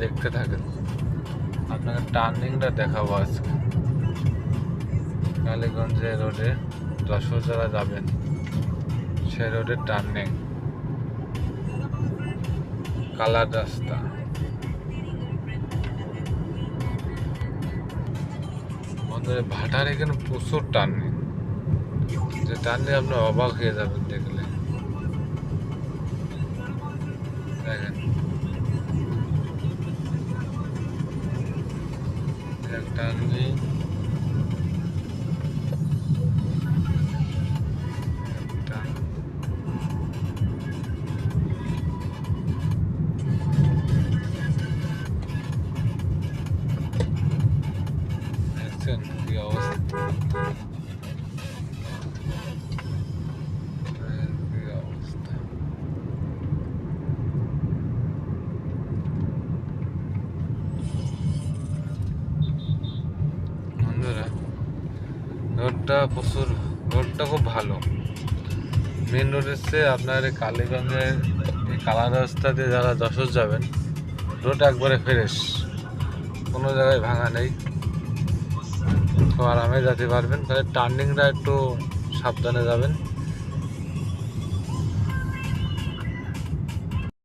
দেখতে থাকেন, আপনাকে টার্নিংটা দেখাবো আজকে। কালীগঞ্জে রোডে যশোর যারা যাবেন সেই রোডের টার্নিং, কালার রাস্তা। আমাদের ভাটার এখানে প্রচুর টার্নিং, যে টার্নিং আপনি অবাক হয়ে যাবেন দেখলে। দেখেন টার্নিং, দেখছেন কি অবস্থা, কি অবস্থা। বন্ধুরা রোডটা খুব ভালো। মেন রোডের চেয়ে আপনার এই কালীগঞ্জের এই কালার রাস্তা দিয়ে যারা যশোর যাবেন, রোড একবারে ফ্রেশ, কোনো জায়গায় ভাঙা নেই, খুব আরামে যেতে পারবেন। তাহলে টার্নিংটা একটু সাবধানে যাবেন।